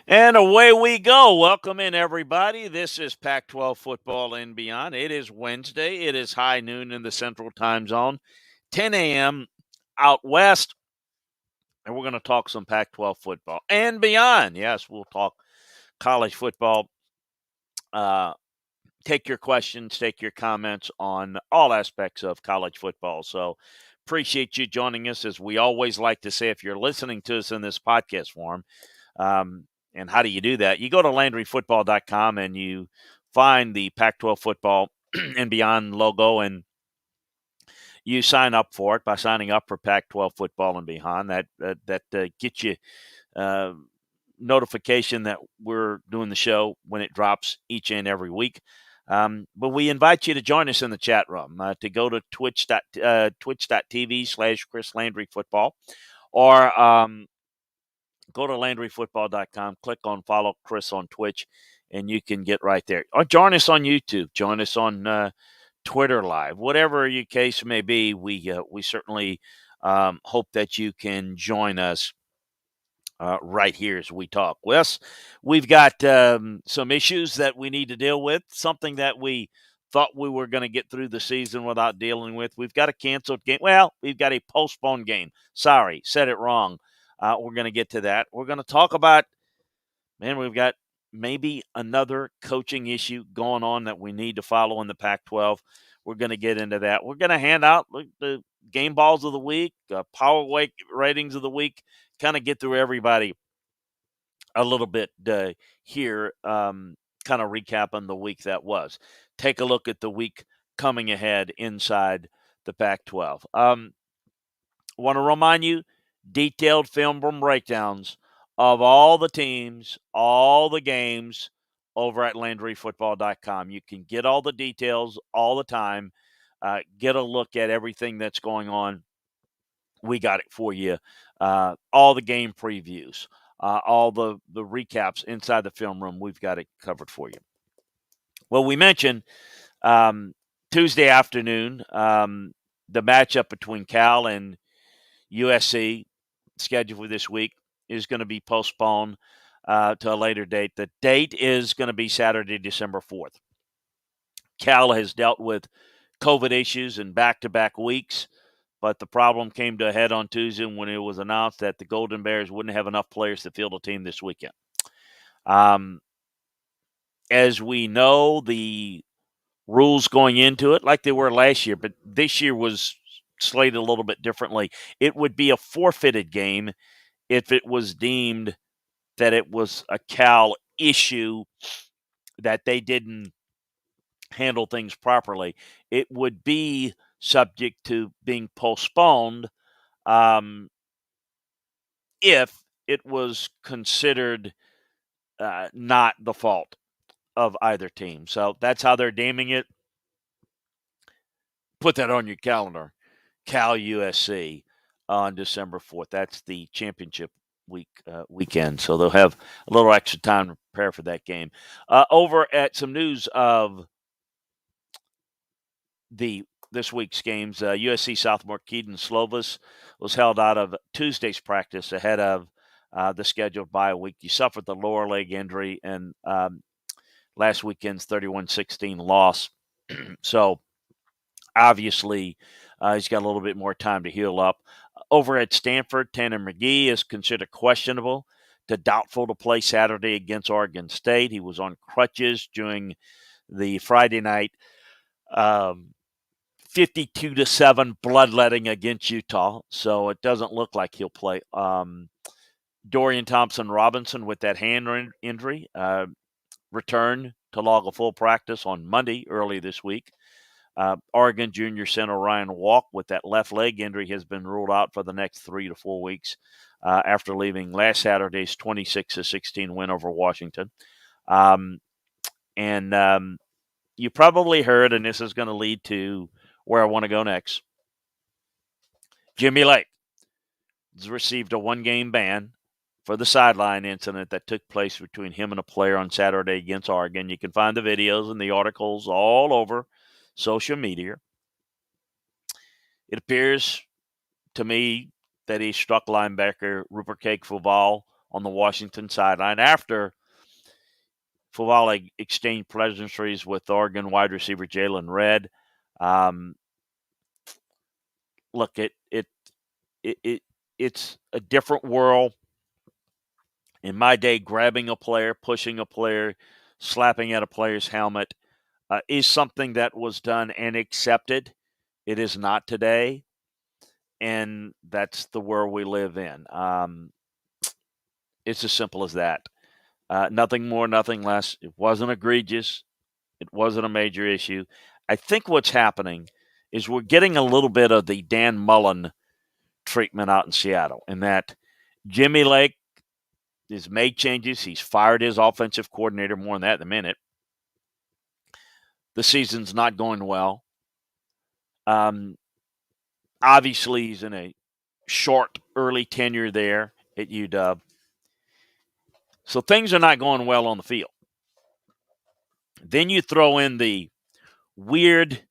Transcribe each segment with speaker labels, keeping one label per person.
Speaker 1: And away we go. Welcome in, everybody. This is Pac 12 football and beyond. It is Wednesday. It is high noon in the Central Time Zone, 10 a.m. out west. And we're going to talk some Pac 12 football and beyond. Yes, we'll talk college football. Uh, take your questions, take your comments on all aspects of college football. So appreciate you joining us. As we always like to say, if you're listening to us in this podcast form, Um, and how do you do that? You go to LandryFootball.com and you find the Pac 12 football and beyond logo, and you sign up for it by signing up for Pac 12 football and beyond. That gets you uh, notification that we're doing the show when it drops each and every week. But we invite you to join us in the chat room, to go to twitch.tv/Chris Landry Football, or go to LandryFootball.com, click on follow Chris on Twitch, and you can get right there. Or join us on YouTube. Join us on Twitter Live. Whatever your case may be, we certainly hope that you can join us right here as we talk. Wes, we've got some issues that we need to deal with, something that we thought we were going to get through the season without dealing with. We've got a canceled game. Well, we've got a postponed game. Sorry, said it wrong. We're going to get to that. We're going to talk about, man, we've got maybe another coaching issue going on that we need to follow in the Pac 12. We're going to get into that. We're going to hand out the game balls of the week, power weight ratings of the week, kind of get through everybody a little bit here, kind of recapping the week that was. Take a look at the week coming ahead inside the Pac 12. Want to remind you, detailed film room breakdowns of all the teams, all the games over at LandryFootball.com. You can get all the details all the time, get a look at everything that's going on. We got it for you. All the game previews, all the recaps inside the film room, we've got it covered for you. Well, we mentioned Tuesday afternoon, the matchup between Cal and USC, scheduled for this week, is going to be postponed to a later date. The date is going to be Saturday, December 4th. Cal has dealt with COVID issues in back-to-back weeks, but the problem came to a head on Tuesday when it was announced that the Golden Bears wouldn't have enough players to field a team this weekend. As we know, the rules going into it, like they were last year, but this year was slated a little bit differently. It would be a forfeited game if it was deemed that it was a Cal issue, that they didn't handle things properly. It would be subject to being postponed if it was considered not the fault of either team. So that's how they're deeming it. Put that on your calendar. Cal USC on December 4th. That's the championship weekend. So they'll have a little extra time to prepare for that game. Over at some news of this week's games, USC sophomore Keaton Slovis was held out of Tuesday's practice ahead of the scheduled bye week. He suffered the lower leg injury and last weekend's 31-16 loss. So obviously, he's got a little bit more time to heal up. Over at Stanford, Tanner McGee is considered questionable to doubtful to play Saturday against Oregon State. He was on crutches during the Friday night 52-7 bloodletting against Utah, so it doesn't look like he'll play. Dorian Thompson-Robinson with that hand injury returned to log a full practice on Monday early this week. Oregon junior center Ryan Walk with that left leg injury has been ruled out for the next 3 to 4 weeks after leaving last Saturday's 26-16 win over Washington. You probably heard, and this is going to lead to where I want to go next. Jimmy Lake has received a one-game ban for the sideline incident that took place between him and a player on Saturday against Oregon. You can find the videos and the articles all over social media. It appears to me that he struck linebacker Rupert Cake Fuval on the Washington sideline after Favale exchanged pleasantries with Oregon wide receiver Jalen Redd. Look, it's a different world. In my day, grabbing a player, pushing a player, slapping at a player's helmet is something that was done and accepted. It is not today, and that's the world we live in. It's as simple as that. Nothing more, nothing less. It wasn't egregious. It wasn't a major issue. I think what's happening is we're getting a little bit of the Dan Mullen treatment out in Seattle, in that Jimmy Lake has made changes. He's fired his offensive coordinator. More on that in a minute. The season's not going well. Obviously, he's in a short, early tenure there at UW. So things are not going well on the field. Then you throw in the weird,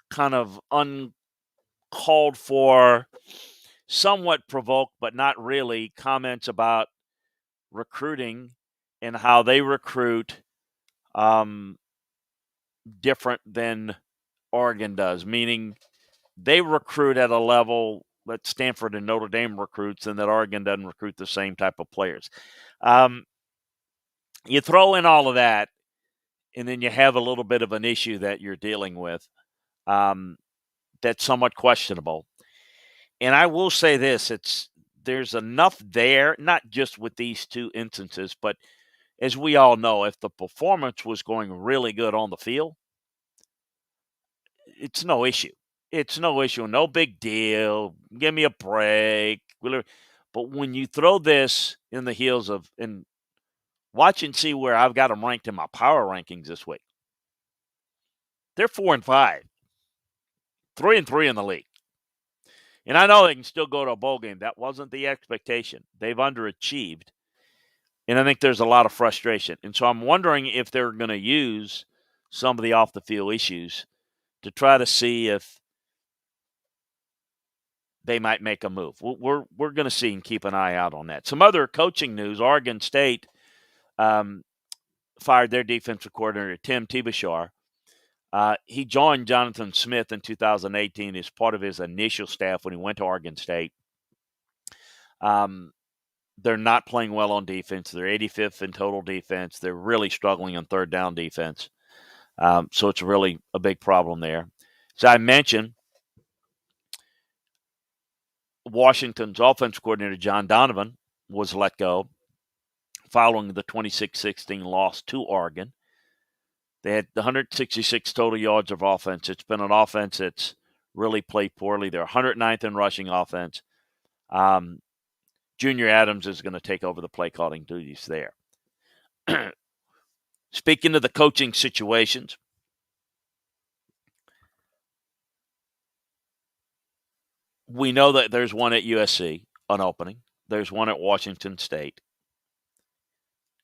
Speaker 1: kind of uncalled for, somewhat provoked, but not really, comments about recruiting and how they recruit different than Oregon does, meaning they recruit at a level that Stanford and Notre Dame recruits and that Oregon doesn't recruit the same type of players. You throw in all of that, and then you have a little bit of an issue that you're dealing with that's somewhat questionable. And I will say this, there's enough there, not just with these two instances, but as we all know, if the performance was going really good on the field, it's no issue. It's no issue, no big deal. Give me a break. But when you throw this in the heels of, and watch and see where I've got them ranked in my power rankings this week. They're 4-5, 3-3 in the league. And I know they can still go to a bowl game. That wasn't the expectation. They've underachieved. And I think there's a lot of frustration. And so I'm wondering if they're going to use some of the off the field issues to try to see if they might make a move. We're going to see and keep an eye out on that. Some other coaching news: Oregon State fired their defensive coordinator, Tim Tebow. He joined Jonathan Smith in 2018 as part of his initial staff when he went to Oregon State. They're not playing well on defense. They're 85th in total defense. They're really struggling on third down defense. So it's really a big problem there. As I mentioned, Washington's offense coordinator, John Donovan, was let go following the 26-16 loss to Oregon. They had 166 total yards of offense. It's been an offense that's really played poorly. They're 109th in rushing offense. Junior Adams is going to take over the play calling duties there. Speaking of the coaching situations, we know that there's one at USC, an opening. There's one at Washington State.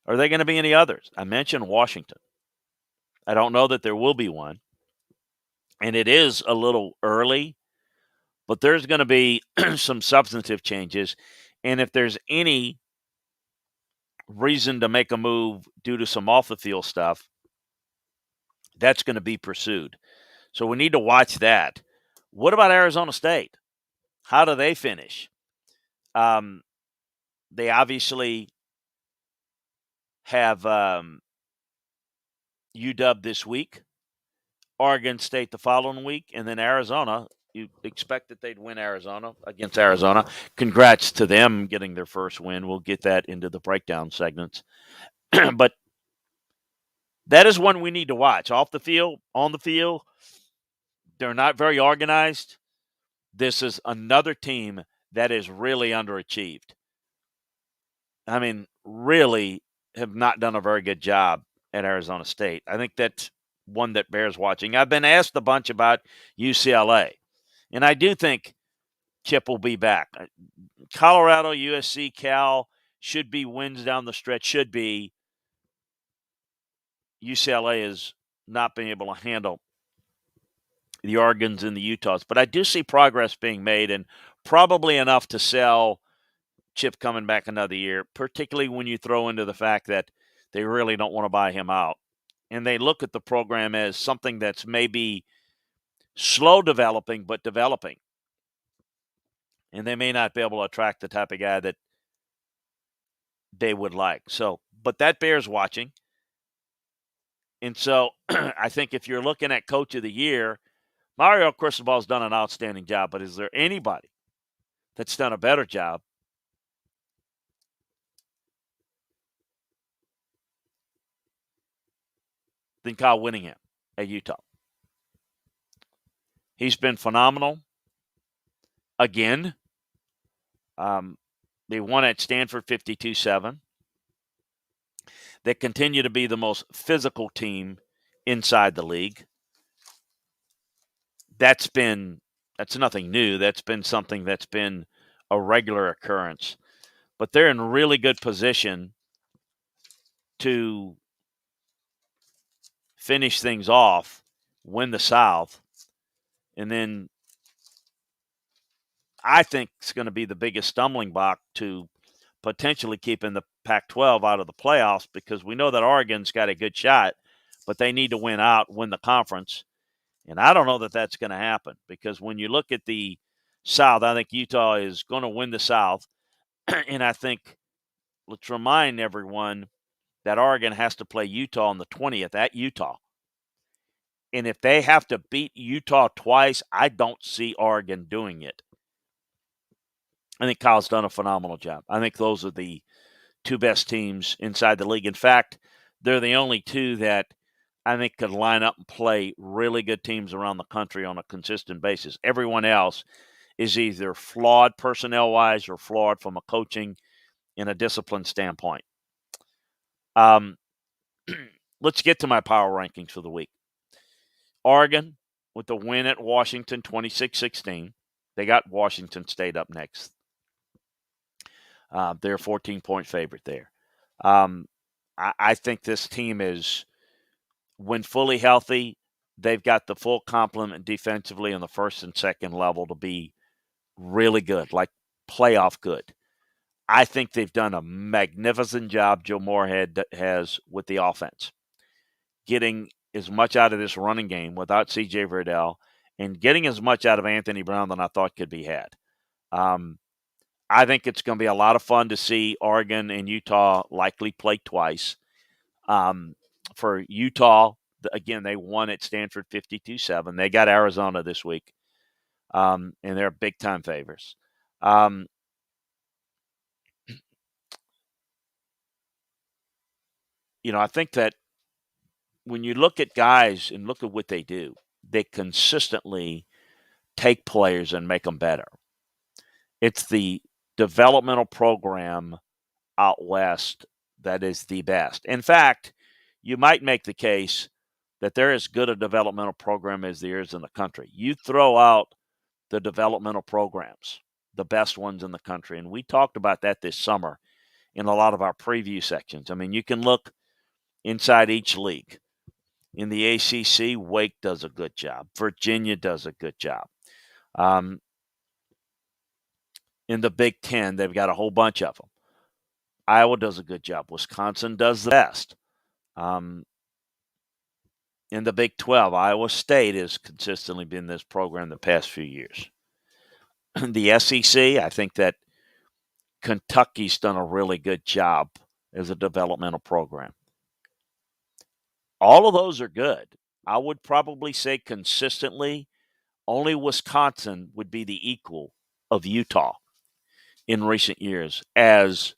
Speaker 1: Are there going to be any others? I mentioned Washington. I don't know that there will be one. And it is a little early, but there's going to be some substantive changes. And if there's any reason to make a move due to some off the field stuff, that's going to be pursued. So we need to watch that. What about Arizona State? How do they finish? They obviously have UW this week, Oregon State the following week, and then Arizona. You expect that they'd win Arizona against Arizona. Congrats to them getting their first win. We'll get that into the breakdown segments. But that is one we need to watch. Off the field, on the field, they're not very organized. This is another team that is really underachieved. I mean, really have not done a very good job at Arizona State. I think that's one that bears watching. I've been asked a bunch about UCLA, and I do think Chip will be back. Colorado, USC, Cal should be wins down the stretch, should be. UCLA is not being able to handle the Oregons and the Utahs. But I do see progress being made, and probably enough to sell Chip coming back another year, particularly when you throw into the fact that they really don't want to buy him out. And they look at the program as something that's maybe slow developing, but developing. And they may not be able to attract the type of guy that they would like. So, but that bears watching. And so I think if you're looking at Coach of the Year, Mario Cristobal's done an outstanding job, but is there anybody that's done a better job than Kyle Whittingham at Utah? He's been phenomenal. Again, they won at Stanford 52-7. They continue to be the most physical team inside the league. That's nothing new. That's been something that's been a regular occurrence. But they're in really good position to finish things off, win the South, and then I think it's going to be the biggest stumbling block to potentially keeping the Pac-12 out of the playoffs, because we know that Oregon's got a good shot, but they need to win the conference. And I don't know that that's going to happen, because when you look at the South, I think Utah is going to win the South. And I think, let's remind everyone that Oregon has to play Utah on the 20th at Utah. And if they have to beat Utah twice, I don't see Oregon doing it. I think Kyle's done a phenomenal job. I think those are the two best teams inside the league. In fact, they're the only two that I think could line up and play really good teams around the country on a consistent basis. Everyone else is either flawed personnel-wise or flawed from a coaching and a discipline standpoint. Let's get to my power rankings for the week. Oregon, with the win at Washington 26-16. They got Washington State up next. They're a 14-point favorite there. I think this team is, when fully healthy, they've got the full complement defensively on the first and second level to be really good, like playoff good. I think they've done a magnificent job, Joe Moorhead has, with the offense, getting as much out of this running game without C.J. Verdell and getting as much out of Anthony Brown than I thought could be had. I think it's going to be a lot of fun to see Oregon and Utah likely play twice. For Utah, again, they won at Stanford 52-7. They got Arizona this week, and they're big-time favorites. I think that when you look at guys and look at what they do, they consistently take players and make them better. It's the developmental program out west that is the best. In fact, you might make the case that they're as good a developmental program as there is in the country. You throw out the developmental programs, the best ones in the country, and we talked about that this summer in a lot of our preview sections. I mean, you can look inside each league. In the ACC, Wake does a good job. Virginia does a good job. In the Big Ten, they've got a whole bunch of them. Iowa does a good job. Wisconsin does the best. In the Big 12, Iowa State has consistently been this program the past few years. The SEC, I think that Kentucky's done a really good job as a developmental program. All of those are good. I would probably say consistently, only Wisconsin would be the equal of Utah in recent years as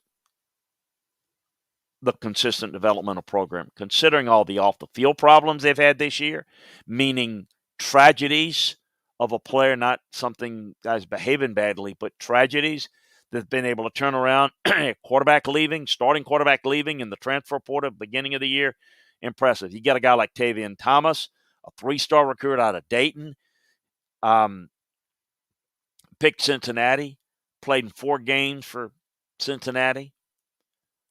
Speaker 1: the consistent developmental program, considering all the off-the-field problems they've had this year, meaning tragedies of a player, not something guys behaving badly, but tragedies that have been able to turn around. Starting quarterback leaving in the transfer portal at the beginning of the year. Impressive. You got a guy like Tavian Thomas, a 3-star recruit out of Dayton, picked Cincinnati, played in 4 games for Cincinnati,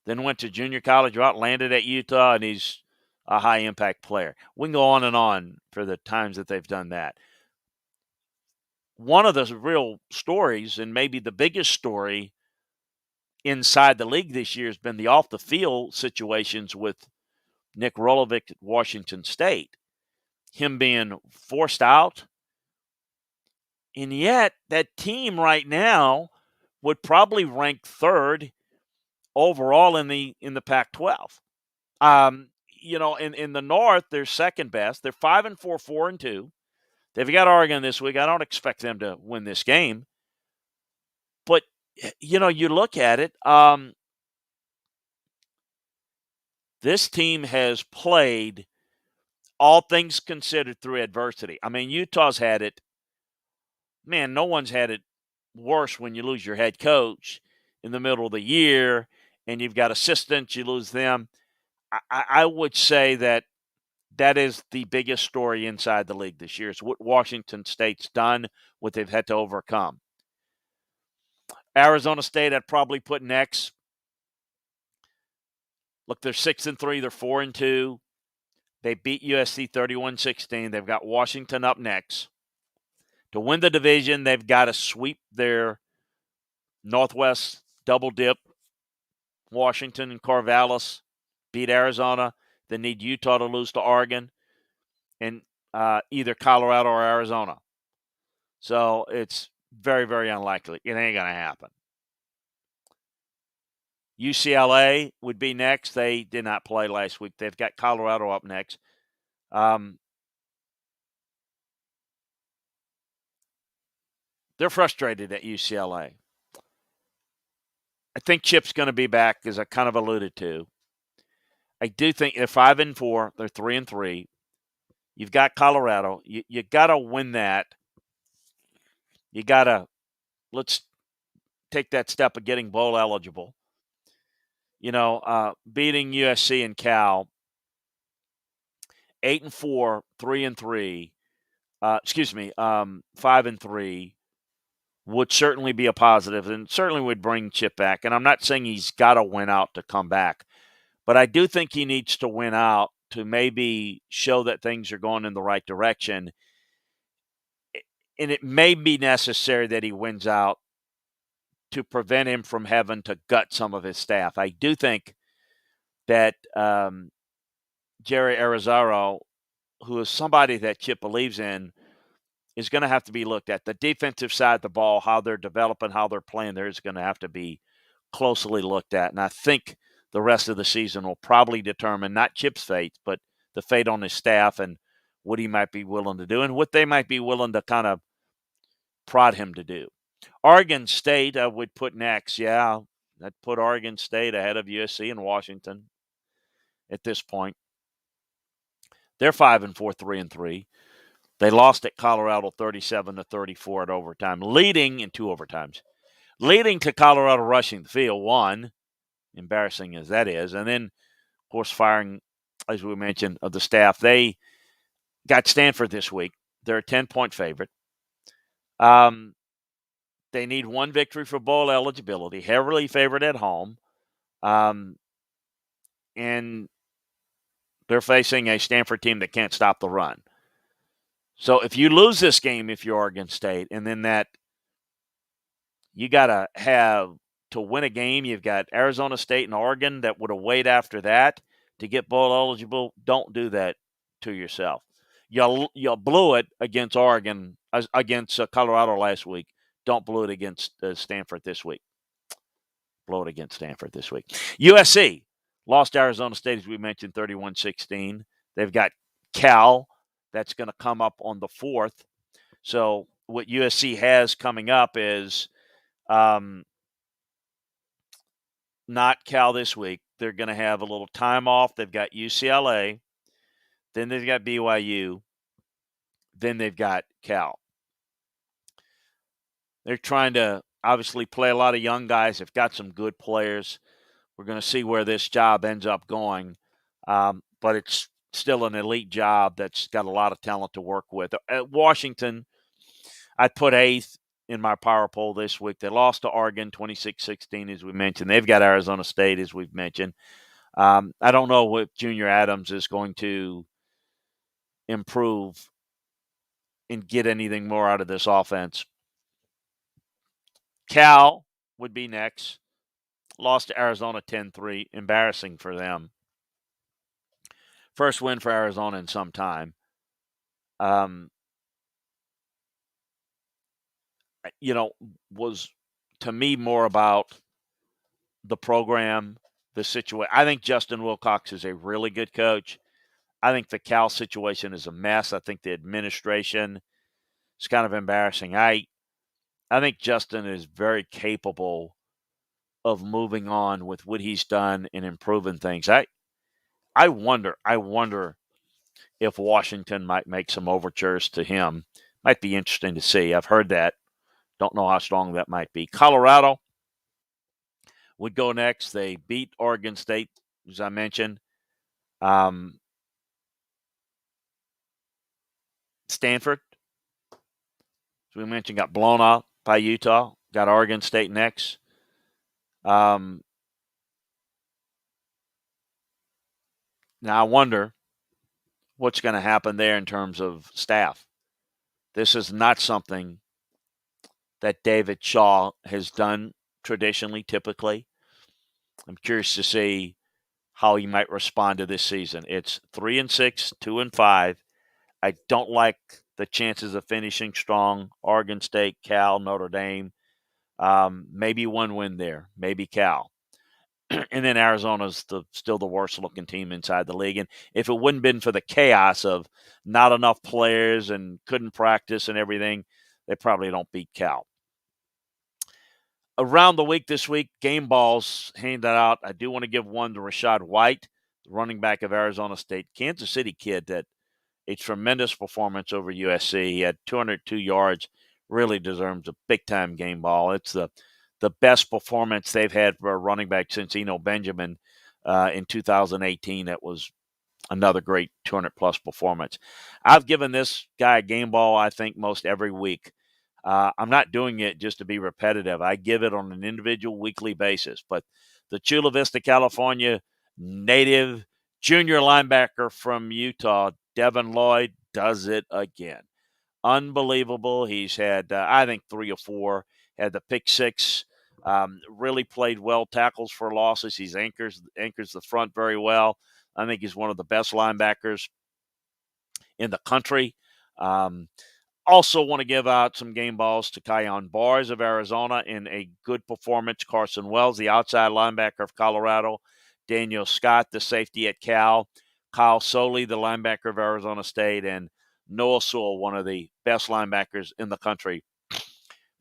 Speaker 1: then went to junior college, landed at Utah, and he's a high-impact player. We can go on and on for the times that they've done that. One of the real stories, and maybe the biggest story inside the league this year has been the off the field situations with Nick Rolovic at Washington State, him being forced out. And yet, that team right now would probably rank third overall in the Pac-12. In the North, they're second best. They're 5-4, 4-2. They've got Oregon this week. I don't expect them to win this game, but you look at it. This team has played, all things considered, through adversity. I mean, Utah's had it. Man, no one's had it worse when you lose your head coach in the middle of the year and you've got assistants, you lose them. I would say that is the biggest story inside the league this year. Is what Washington State's done, what they've had to overcome. Arizona State, I'd probably put next. Look, they're 6-3, they're 4-2. They beat USC 31-16. They've got Washington up next. To win the division, they've got to sweep their Northwest double dip, Washington and Corvallis, beat Arizona. They need Utah to lose to Oregon and either Colorado or Arizona. So it's very, very unlikely. It ain't going to happen. UCLA would be next. They did not play last week. They've got Colorado up next. They're frustrated at UCLA. I think Chip's going to be back, as I kind of alluded to. I do think they're 5-4. They're 3-3. You've got Colorado. You got to win that. You got to, let's take that step of getting bowl eligible. Beating USC and Cal, 8-4, 3-3. 5-3 would certainly be a positive and certainly would bring Chip back. And I'm not saying he's got to win out to come back, but I do think he needs to win out to maybe show that things are going in the right direction. And it may be necessary that he wins out to prevent him from having to gut some of his staff. I do think that Jerry Arizaro, who is somebody that Chip believes in, is going to have to be looked at. The defensive side of the ball, how they're developing, how they're playing, there is going to have to be closely looked at. And I think the rest of the season will probably determine not Chip's fate, but the fate on his staff and what he might be willing to do and what they might be willing to kind of prod him to do. Oregon State, I would put next. Yeah, I'd put Oregon State ahead of USC and Washington at this point. They're 5-4, 3-3. They lost at Colorado 37-34 at overtime, leading in two overtimes, leading to Colorado rushing the field, one, embarrassing as that is, and then, of course, firing, as we mentioned, of the staff. They got Stanford this week. They're a 10-point favorite. They need one victory for bowl eligibility, heavily favored at home, and they're facing a Stanford team that can't stop the run. So if you lose this game, if you're Oregon State, and then that you got to have to win a game, you've got Arizona State and Oregon that would await after that to get bowl eligible. Don't do that to yourself. You blew it against Oregon, against Colorado last week. Don't blow it against Stanford this week. Blow it against Stanford this week. USC lost Arizona State, as we mentioned, 31-16. They've got Cal. That's going to come up on the 4th. So what USC has coming up is not Cal this week. They're going to have a little time off. They've got UCLA. Then they've got BYU. Then they've got Cal. They're trying to obviously play a lot of young guys. They've got some good players. We're going to see where this job ends up going. But it's still an elite job that's got a lot of talent to work with. At Washington, I'd put 8th in my power poll this week. They lost to Oregon 26-16, as we mentioned. They've got Arizona State, as we've mentioned. I don't know if Junior Adams is going to improve and get anything more out of this offense. Cal would be next. lost to Arizona 10-3. Embarrassing for them. First win for Arizona in some time. Was to me more about the program, the situation. I think Justin Wilcox is a really good coach. I think the Cal situation is a mess. I think the administration is kind of embarrassing. I think Justin is very capable of moving on with what he's done and improving things. I wonder if Washington might make some overtures to him. Might be interesting to see. I've heard that. Don't know how strong that might be. Colorado would go next. They beat Oregon State, as I mentioned. Stanford, as we mentioned, got blown out by Utah. Got Oregon State next. Now I wonder what's going to happen there in terms of staff. This is not something that David Shaw has done traditionally, typically. I'm curious to see how he might respond to this season. It's 3-6, 2-5. I don't like the chances of finishing strong. Oregon State, Cal, Notre Dame. Maybe one win there. Maybe Cal. And then Arizona's still the worst looking team inside the league. And if it wouldn't been for the chaos of not enough players and couldn't practice and everything, they probably don't beat Cal. Around the week this week, game balls handed out. I do want to give one to Rashad White, the running back of Arizona State, Kansas City kid that a tremendous performance over USC. He had 202 yards, really deserves a big-time game ball. It's the best performance they've had for a running back since Eno Benjamin in 2018. That was another great 200-plus performance. I've given this guy a game ball, I think, most every week. I'm not doing it just to be repetitive. I give it on an individual weekly basis. But the Chula Vista, California native junior linebacker from Utah, Devin Lloyd, does it again. Unbelievable. He's had, I think, 3 or 4. Had the pick six. Really played well. Tackles for losses. He's anchors the front very well. I think he's one of the best linebackers in the country. Also want to give out some game balls to Kion Bars of Arizona in a good performance. Carson Wells, the outside linebacker of Colorado. Daniel Scott, the safety at Cal. Kyle Soley, the linebacker of Arizona State. And Noah Sewell, one of the best linebackers in the country.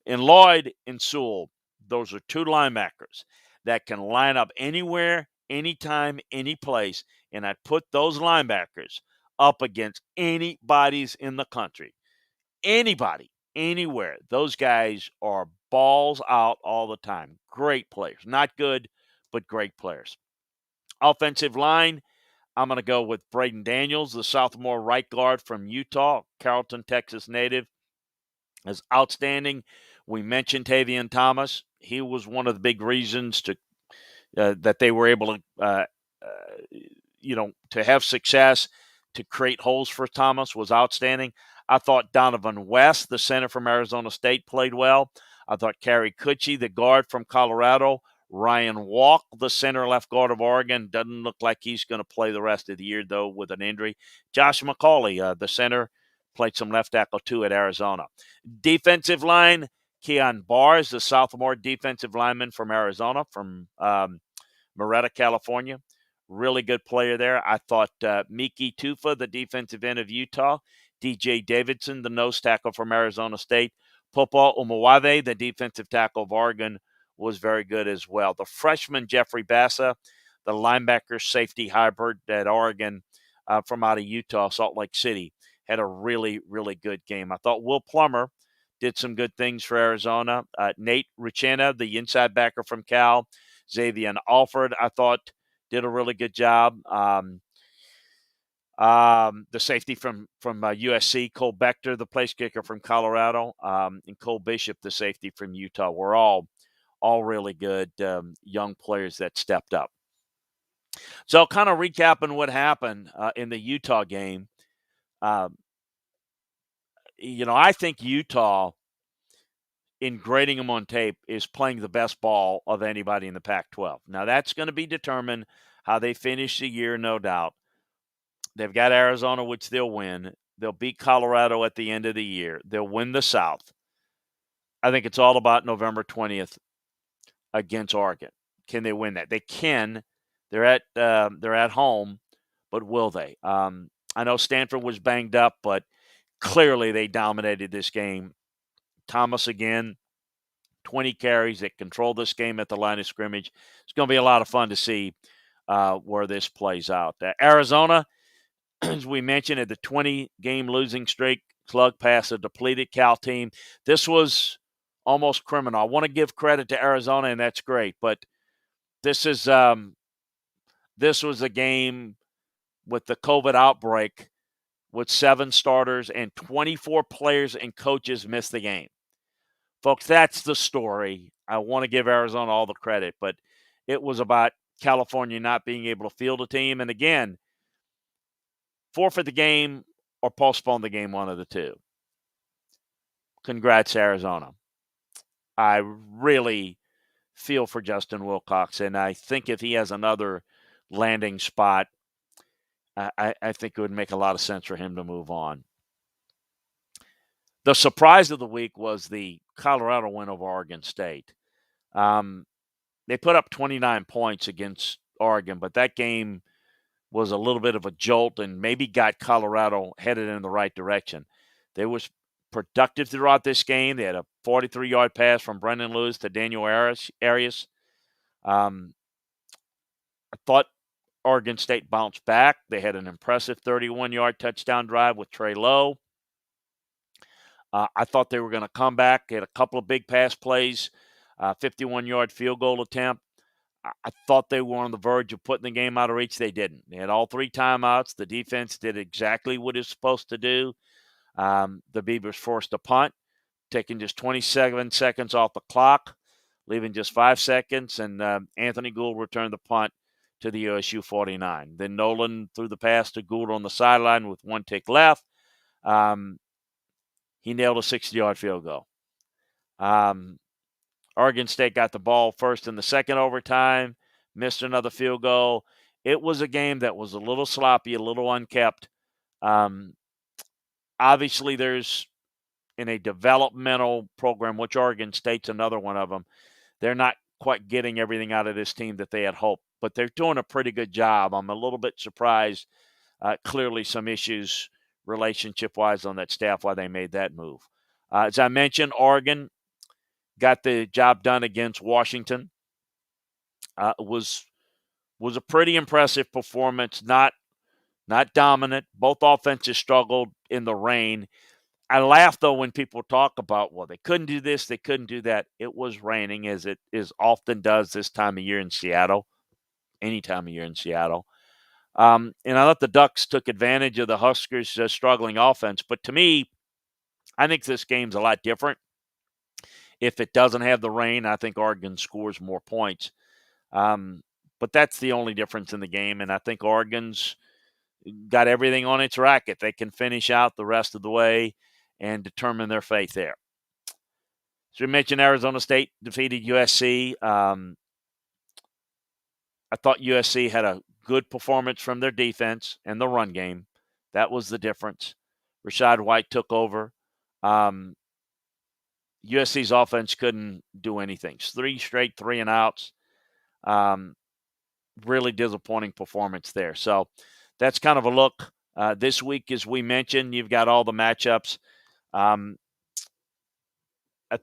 Speaker 1: In Lloyd and Sewell, those are two linebackers that can line up anywhere, anytime, any place. And I put those linebackers up against anybody's in the country. Anybody, anywhere. Those guys are balls out all the time. Great players. Not good, but great players. Offensive line, I'm going to go with Braden Daniels, the sophomore right guard from Utah, Carrollton, Texas native, is outstanding. We mentioned Tavion Thomas. He was one of the big reasons that they were able to have success, to create holes for Thomas was outstanding. I thought Donovan West, the center from Arizona State, played well. I thought Kerry Cucci, the guard from Colorado. Ryan Walk, the center left guard of Oregon, doesn't look like he's going to play the rest of the year, though, with an injury. Josh McCauley, the center, played some left tackle, too, at Arizona. Defensive line, Keon Bars, the sophomore defensive lineman from Arizona, from Moretta, California. Really good player there. I thought Miki Tufa, the defensive end of Utah. DJ Davidson, the nose tackle from Arizona State. Popo Umawave, the defensive tackle of Oregon, was very good as well. The freshman Jeffrey Bassa, the linebacker safety hybrid at Oregon from out of Utah, Salt Lake City, had a really, really good game. I thought Will Plummer did some good things for Arizona. Nate Richena, the inside backer from Cal. Xavier Alford, I thought, did a really good job. The safety from USC, Cole Bechter, the place kicker from Colorado, and Cole Bishop, the safety from Utah, were all really good young players that stepped up. So kind of recapping what happened in the Utah game, I think Utah in grading them on tape, is playing the best ball of anybody in the Pac-12. Now, that's going to be determined how they finish the year, no doubt. They've got Arizona, which they'll win. They'll beat Colorado at the end of the year. They'll win the South. I think it's all about November 20th against Oregon. Can they win that? They can. They're at home, but will they? I know Stanford was banged up, but clearly they dominated this game. Thomas again, 20 carries. They control this game at the line of scrimmage. It's going to be a lot of fun to see where this plays out. Arizona, as we mentioned, at the 20-game losing streak, slug past a depleted Cal team. This was almost criminal. I want to give credit to Arizona, and that's great, but this was a game with the COVID outbreak with 7 starters and 24 players and coaches missed the game. Folks, that's the story. I want to give Arizona all the credit, but it was about California not being able to field a team. And again, forfeit the game or postpone the game, one of the two. Congrats, Arizona. I really feel for Justin Wilcox, and I think if he has another landing spot, I think it would make a lot of sense for him to move on. The surprise of the week was the Colorado win over Oregon State. They put up 29 points against Oregon, but that game was a little bit of a jolt and maybe got Colorado headed in the right direction. They was productive throughout this game. They had a 43-yard pass from Brendan Lewis to Daniel Arias. I thought Oregon State bounced back. They had an impressive 31-yard touchdown drive with Trey Lowe. I thought they were going to come back. They had a couple of big pass plays, 51-yard field goal attempt. I thought they were on the verge of putting the game out of reach. They didn't. They had all 3 timeouts. The defense did exactly what it's supposed to do. The Beavers forced a punt, taking just 27 seconds off the clock, leaving just 5 seconds, and Anthony Gould returned the punt to the USU 49. Then Nolan threw the pass to Gould on the sideline with 1 tick left. He nailed a 60-yard field goal. Oregon State got the ball first in the second overtime, missed another field goal. It was a game that was a little sloppy, a little unkept. Obviously, there's in a developmental program, which Oregon State's another one of them, they're not quite getting everything out of this team that they had hoped, but they're doing a pretty good job. I'm a little bit surprised. Clearly some issues relationship-wise on that staff why they made that move. As I mentioned, Oregon got the job done against Washington. Was a pretty impressive performance, not dominant. Both offenses struggled in the rain. I laugh, though, when people talk about, well, they couldn't do this, they couldn't do that. It was raining, as it is often does this time of year in Seattle, any time of year in Seattle. And I thought the Ducks took advantage of the Huskers' struggling offense. But to me, I think this game's a lot different. If it doesn't have the rain, I think Oregon scores more points. But that's the only difference in the game, and I think Oregon's got everything on its racket. They can finish out the rest of the way and determine their fate there. So we mentioned Arizona State defeated USC. I thought USC had a good performance from their defense and the run game. That was the difference. Rashad White took over. USC's offense couldn't do anything. 3 straight 3-and-outs. Really disappointing performance there. So that's kind of a look. This week, as we mentioned, you've got all the matchups. I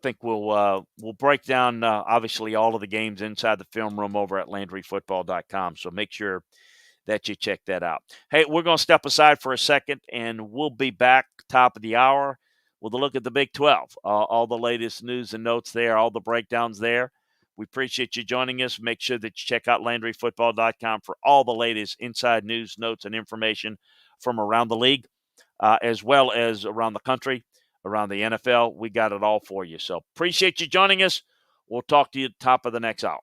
Speaker 1: think we'll break down, obviously, all of the games inside the film room over at LandryFootball.com. So make sure that you check that out. Hey, we're going to step aside for a second, and we'll be back top of the hour with a look at the Big 12. All the latest news and notes there, all the breakdowns there. We appreciate you joining us. Make sure that you check out LandryFootball.com for all the latest inside news, notes, and information from around the league, as well as around the country, around the NFL. We got it all for you. So appreciate you joining us. We'll talk to you at the top of the next hour.